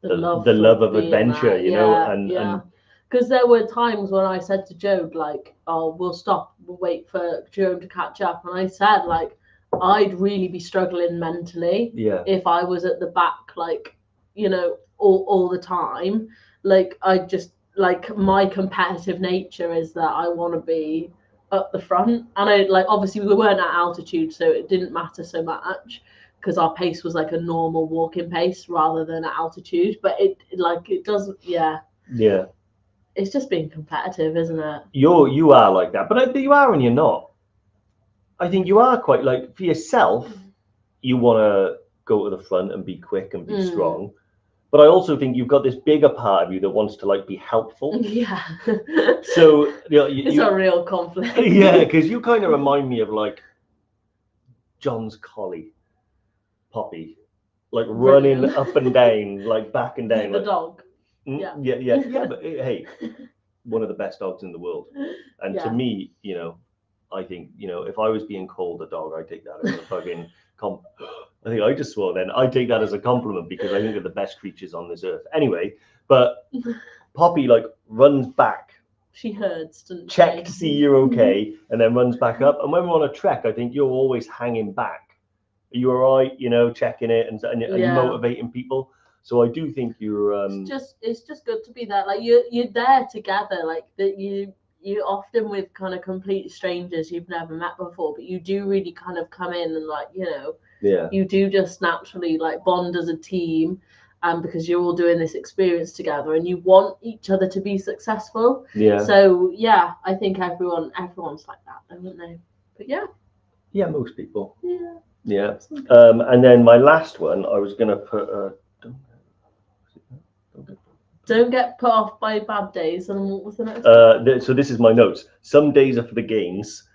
love of adventure, you know, and because there were times when I said to Joe, like, oh, we'll wait for Jerome to catch up. And I said, like, I'd really be struggling mentally if I was at the back, like, you know, all the time. Like, I just, like, my competitive nature is that I want to be up the front. And I, like, obviously we weren't at altitude, so it didn't matter so much, because our pace was like a normal walking pace rather than at altitude. But it doesn't, it's just being competitive, isn't it? You are like that, but you are and you're not. I think you are quite like, for yourself, you want to go to the front and be quick and be strong. But I also think you've got this bigger part of you that wants to like be helpful. Yeah. So you know, it's a real conflict. Yeah, because you kind of remind me of like John's collie, Poppy, like running up and down, like back and down. The like, dog. Yeah. But hey, one of the best dogs in the world. And to me, you know, I think, you know, if I was being called a dog, I take that as a fucking I think I just swore then. I take that as a compliment because I think they're the best creatures on this earth. Anyway, but Poppy like runs back. She herds, doesn't check she? To see you're okay, and then runs back up. And when we're on a trek, I think you're always hanging back. Are you all right? You know, checking it and you're motivating people. So I do think you're. It's just good to be there. Like you're there together. Like that you often with kind of complete strangers you've never met before, but you do really kind of come in and like, you know, you do just naturally like bond as a team, because you're all doing this experience together and you want each other to be successful. So I think everyone's like that, don't they? But most people. And then my last one, I was gonna put don't get put off by bad days. And what was the next so this is my notes. Some days are for the gains.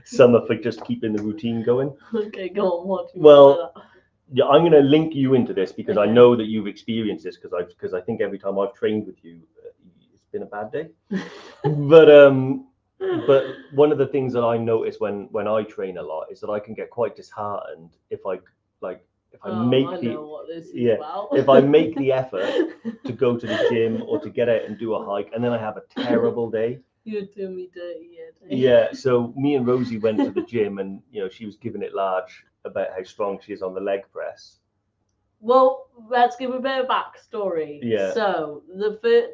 Some are for just keeping the routine going. Okay, go on. What? Yeah, I'm going to link you into this because I know that you've experienced this because I think every time I've trained with you, it's been a bad day. But one of the things that I notice when I train a lot is that I can get quite disheartened if I make the effort to go to the gym or to get out and do a hike, and then I have a terrible day. You're doing me dirty, Yeah. So me and Rosie went to the gym, and you know she was giving it large about how strong she is on the leg press. Well, let's give a bit of backstory. Yeah. So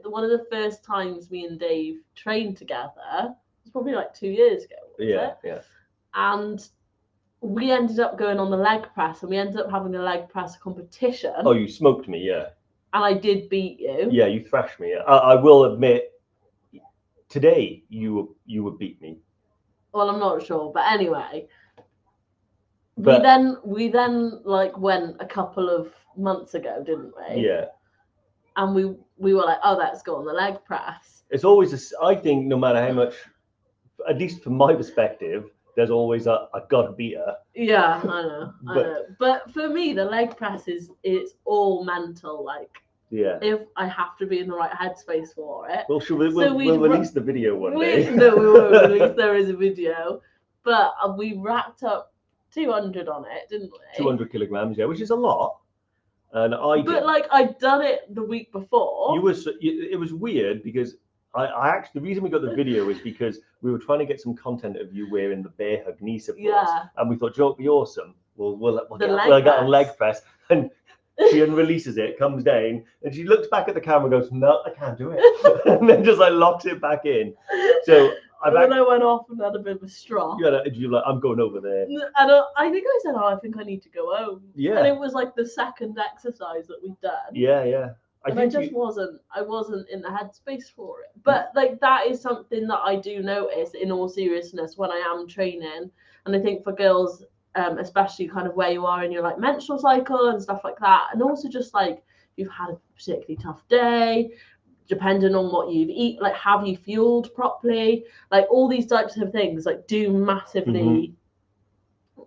one of the first times me and Dave trained together was probably like 2 years ago. Yeah. And we ended up going on the leg press, and we ended up having a leg press competition. Oh, you smoked me, yeah. And I did beat you. Yeah, you thrashed me. I will admit, today you would beat me. Well, I'm not sure, but anyway, we then like went a couple of months ago, didn't we? Yeah. And we were like, oh, let's go on the leg press. It's always I think no matter how much, at least from my perspective, there's always I gotta beat her. Yeah, I know. But for me, the leg press it's all mental. Like, if I have to be in the right headspace for it. Well, we'll release the video one day. No, we won't release. There is a video, but we racked up 200 on it, didn't we? 200 kilograms, yeah, which is a lot. And like I'd done it the week before. It was weird because. I actually, the reason we got the video is because we were trying to get some content of you wearing the Bearhug knee supports, and we thought, Joe, it'd be awesome. We'll get on leg press, and She unreleases it, comes down, and she looks back at the camera and goes, no, I can't do it. And then just like locks it back in. So I went off and had a bit of a strop. You're like, I'm going over there. And I think I said, I think I need to go home. Yeah. And it was like the second exercise that we'd done. Yeah. I wasn't in the headspace for it. But like that is something that I do notice in all seriousness when I am training. And I think for girls, especially kind of where you are in your like menstrual cycle and stuff like that, and also just like you've had a particularly tough day, depending on what you've eaten, like have you fueled properly, like all these types of things like do massively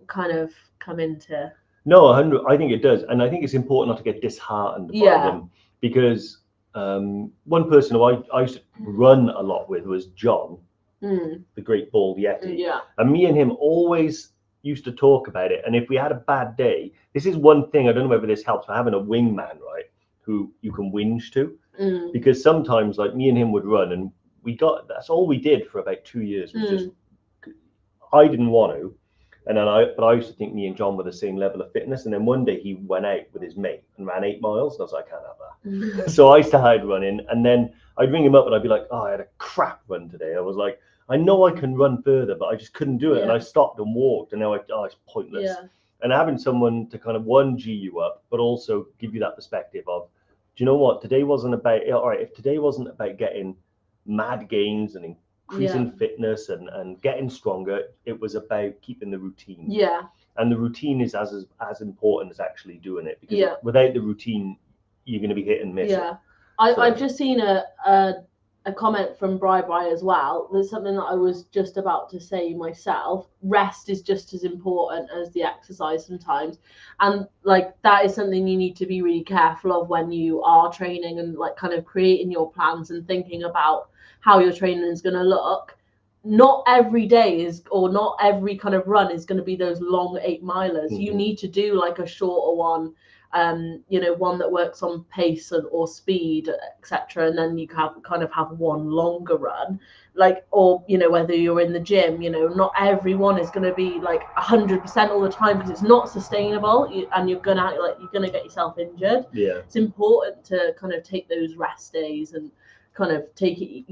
kind of come into. No, 100. I think it does, and I think it's important not to get disheartened by them, because one person who I used to run a lot with was John, the great bald Yeti. Yeah. And me and him always used to talk about it. And if we had a bad day, this is one thing, I don't know whether this helps, for having a wingman, right, who you can whinge to. Because sometimes like me and him would run, and that's all we did for about 2 years was just, I didn't want to. And then but I used to think me and John were the same level of fitness. And then one day he went out with his mate and ran 8 miles. And I was like, I can't have that. So I started running, and then I'd ring him up and I'd be like, oh, I had a crap run today. I was like, I know I can run further, but I just couldn't do it. And I stopped and walked, and now it's pointless. Yeah. And having someone to kind of G you up, but also give you that perspective of, do you know what? Today wasn't about, all right, if today wasn't about getting mad gains and increasing fitness and getting stronger, it was about keeping the routine. Yeah. And the routine is as important as actually doing it, because without the routine, you're going to be hit and miss. Yeah. I've just seen a comment from Bri as well. There's something that I was just about to say myself. Rest is just as important as the exercise sometimes. And like that is something you need to be really careful of when you are training and like kind of creating your plans and thinking about how your training is going to look. Not every day is, or not every kind of run is going to be those long 8 milers. You need to do like a shorter one, one that works on pace or speed, etc. And then you kind of have one longer run, like, or whether you're in the gym, not everyone is going to be like 100% all the time, because it's not sustainable, and you're gonna get yourself injured. Yeah, it's important to kind of take those rest days and kind of take it,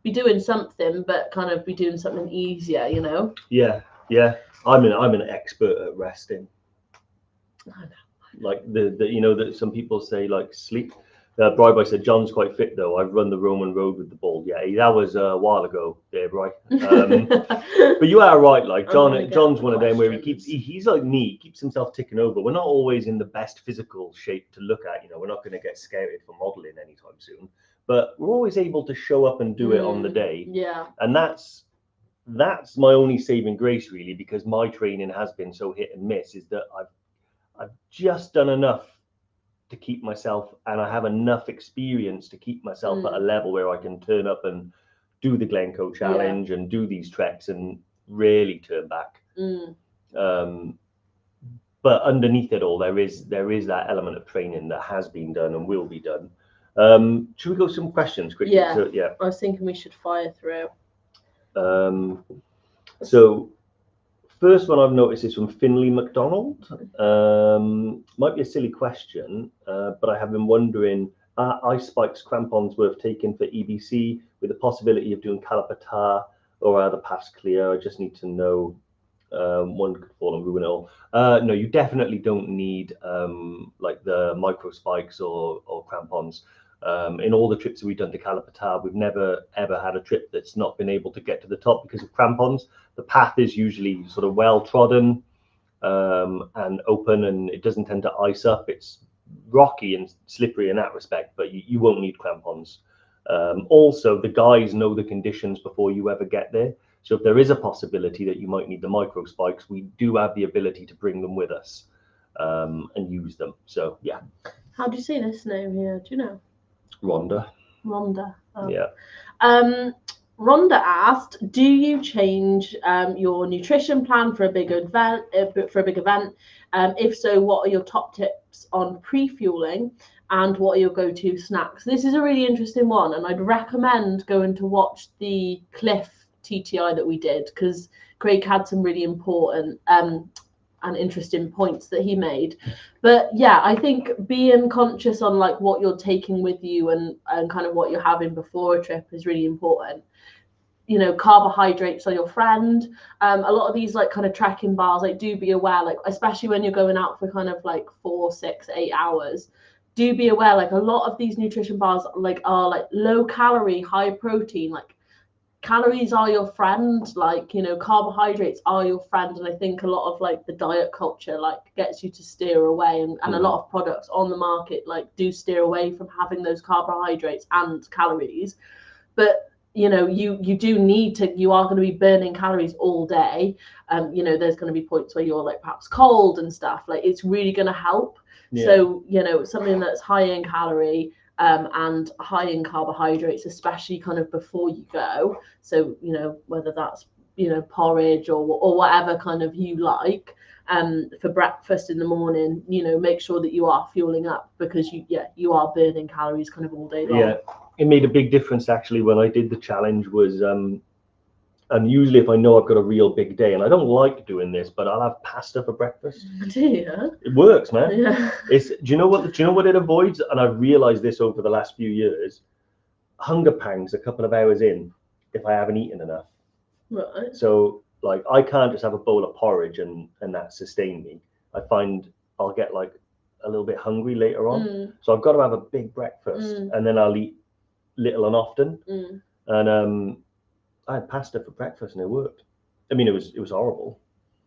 be doing something, but kind of be doing something easier, Yeah. I'm an expert at resting. I know. Like that some people say like sleep. Bri said John's quite fit though. I've run the Roman road with the ball. Yeah, that was a while ago there, Bri. But you are right. Like John's one of them where he's like me. He keeps himself ticking over. We're not always in the best physical shape to look at. We're not going to get scouted for modeling anytime soon. But we're always able to show up and do it on the day. Yeah. And that's my only saving grace, really, because my training has been so hit and miss, is that I've just done enough to keep myself, and I have enough experience to keep myself at a level where I can turn up and do the Glencoe challenge and do these treks and really turn back. But underneath it all, there is that element of training that has been done and will be done. Should we go some questions quickly? Yeah. So, I was thinking we should fire through. So first one I've noticed is from Finley McDonald. Might be a silly question, but I have been wondering, are ice spikes crampons worth taking for EBC with the possibility of doing caliper, or are the paths clear? I just need to know. One could fall and ruin it all. No, you definitely don't need like the micro spikes or crampons. In all the trips that we've done to Calipatar, we've never ever had a trip that's not been able to get to the top because of crampons. The path is usually sort of well trodden and open, and it doesn't tend to ice up. It's rocky and slippery in that respect, but you won't need crampons. Also, the guys know the conditions before you ever get there. So if there is a possibility that you might need the micro spikes, we do have the ability to bring them with us and use them. So yeah. How do you say this name here? Do you know? Rhonda. Oh. Yeah. Rhonda asked, do you change your nutrition plan for a big event? If so, what are your top tips on pre-fueling, and what are your go-to snacks? This is a really interesting one, and I'd recommend going to watch the Cliff TTI that we did, because Craig had some really important and interesting points that he made. But yeah, I think being conscious on like what you're taking with you and kind of what you're having before a trip is really important. You know, carbohydrates are your friend. A lot of these like kind of trekking bars, like, do be aware, like, especially when you're going out for kind of like 4, 6, 8 hours, do be aware, like, a lot of these nutrition bars like are like low calorie, high protein. Like, calories are your friend, like, you know, carbohydrates are your friend. And I think a lot of like the diet culture like gets you to steer away, and a lot of products on the market like do steer away from having those carbohydrates and calories. But you know, you do need to, you are going to be burning calories all day. You know, there's going to be points where you're like perhaps cold and stuff, like it's really going to help. So, you know, something that's high in calorie and high in carbohydrates, especially kind of before you go. So, you know, whether that's, you know, porridge or whatever kind of you like for breakfast in the morning, you know, make sure that you are fueling up, because you are burning calories kind of all day long. It made a big difference actually when I did the challenge. Was and usually if I know I've got a real big day, and I don't like doing this, but I'll have pasta for breakfast. Do you? It works, man. Yeah. Do you know what it avoids? And I've realized this over the last few years: hunger pangs a couple of hours in if I haven't eaten enough. Right. So like I can't just have a bowl of porridge and that sustain me. I find I'll get like a little bit hungry later on. So I've got to have a big breakfast, and then I'll eat little and often. And I had pasta for breakfast and it worked. I mean, it was horrible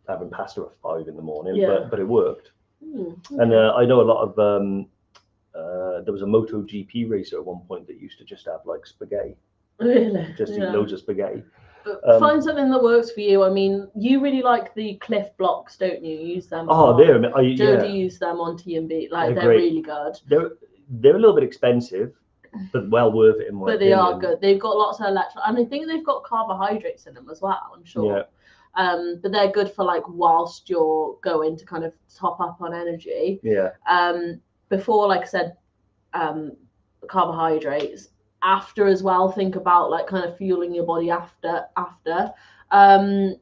having pasta at 5 in the morning, but it worked. Okay. And I know a lot of there was a MotoGP racer at one point that used to just have like spaghetti. Really? Just eat loads of spaghetti. Find something that works for you. I mean, you really like the Cliff blocks, don't you? You use them. Oh, Jodie used them on T&B. Like, they're really good. They're a little bit expensive, but well worth it in my opinion. But they are good. They've got lots of electrolytes, and I think they've got carbohydrates in them as well, I'm sure. But they're good for like whilst you're going to kind of top up on energy. Before, like I said, carbohydrates. After as well, think about like kind of fueling your body after. And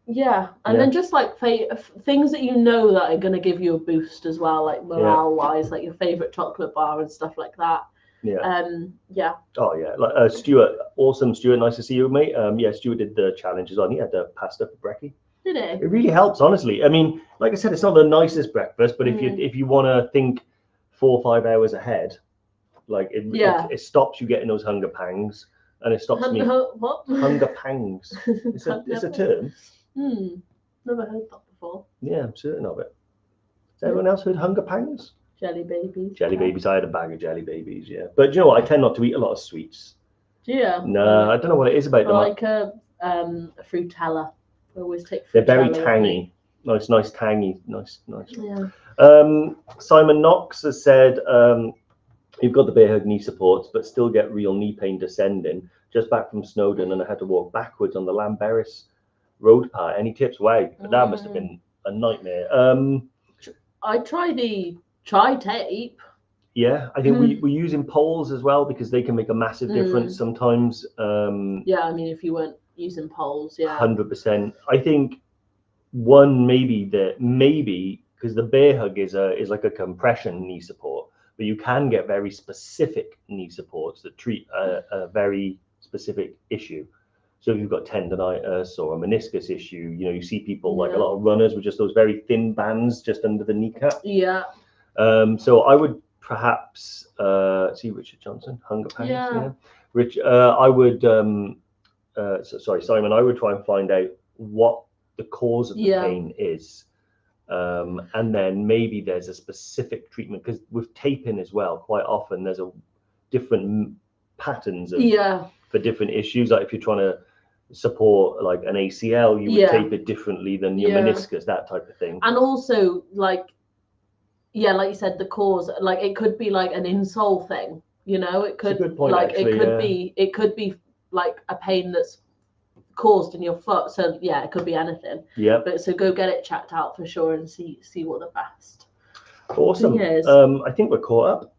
then just like things that you know that are going to give you a boost as well, like morale wise, like your favorite chocolate bar and stuff like that. Oh yeah, like Stuart, awesome. Stuart, nice to see you, mate. Stuart did the challenge as well. He had the pasta for brekkie. Did he? It really helps, honestly. I mean, like I said, it's not the nicest breakfast, but if you want to think 4 or 5 hours ahead, like it stops you getting those hunger pangs, and it stops me. What? Hunger pangs. It's a term. Never heard that before. Yeah, I'm certain of it. Has anyone else heard hunger pangs? Jelly babies. Jelly babies. I had a bag of jelly babies. Yeah, but you know what? I tend not to eat a lot of sweets. Do you? No, I don't know what it is about them. Like a Fruitella. I always take. They're very tangy. Nice, tangy. Nice. Yeah. Simon Knox has said, you've got the Bearhug knee supports, but still get real knee pain descending. Just back from Snowdon, and I had to walk backwards on the Llanberis road part. Any tips? Wow, that must have been a nightmare. I try the tri-tape. Yeah, I think we're using poles as well, because they can make a massive difference sometimes. I mean, if you weren't using poles, 100%. I think maybe because the Bearhug is like a compression knee support, but you can get very specific knee supports that treat a very specific issue. So if you've got tendonitis or a meniscus issue, you know, you see people like a lot of runners with just those very thin bands just under the kneecap. Yeah. So I would perhaps see Richard Johnson, hunger pangs. Yeah. Rich, I would. Sorry, Simon. I would try and find out what the cause of the pain is. And then maybe there's a specific treatment, because with taping as well, quite often there's a different patterns for different issues. Like if you're trying to support like an ACL, you would tape it differently than your meniscus, that type of thing. And also like you said, the cause, like it could be like an insole thing, you know, it could, that's a good point, like actually, it could be like a pain that's caused in your foot. So it could be anything. But so go get it checked out for sure and see what the best. Awesome. I think we're caught up.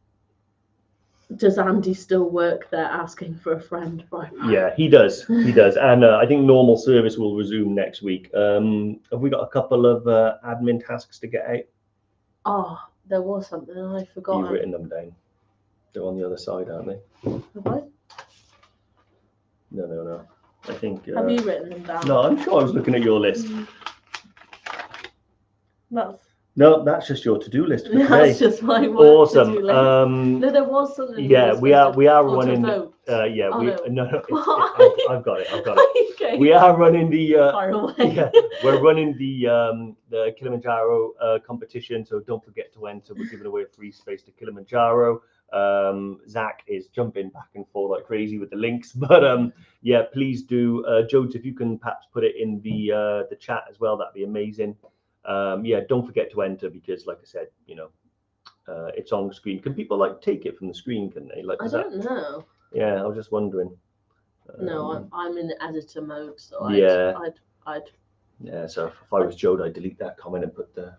Does Andy still work there asking for a friend? Right. Yeah, he does. He does. And I think normal service will resume next week. Have we got a couple of admin tasks to get out? Oh, there was something I forgot. You've written them down. They're on the other side, aren't they? Have I? No. I think. Have you written them down? No, I'm sure I was looking at your list. No, that's just your to-do list for today. That's just my work Awesome. to-do list. No, there was something. Yeah, we are running. No. I've got it. Okay. We are running the. Fire away. Yeah, we're running the Kilimanjaro competition, so don't forget to enter. We're giving away a free space to Kilimanjaro. Zach is jumping back and forth like crazy with the links, but yeah, please do. Jodes, if you can perhaps put it in the chat as well, that'd be amazing. Yeah, don't forget to enter, because like I said, it's on the screen. Can people like take it from the screen? Can they? Like, I don't know. Yeah, I was just wondering. No, I'm in editor mode, so yeah, I'd yeah. So if I was Jode, I'd delete that comment and put the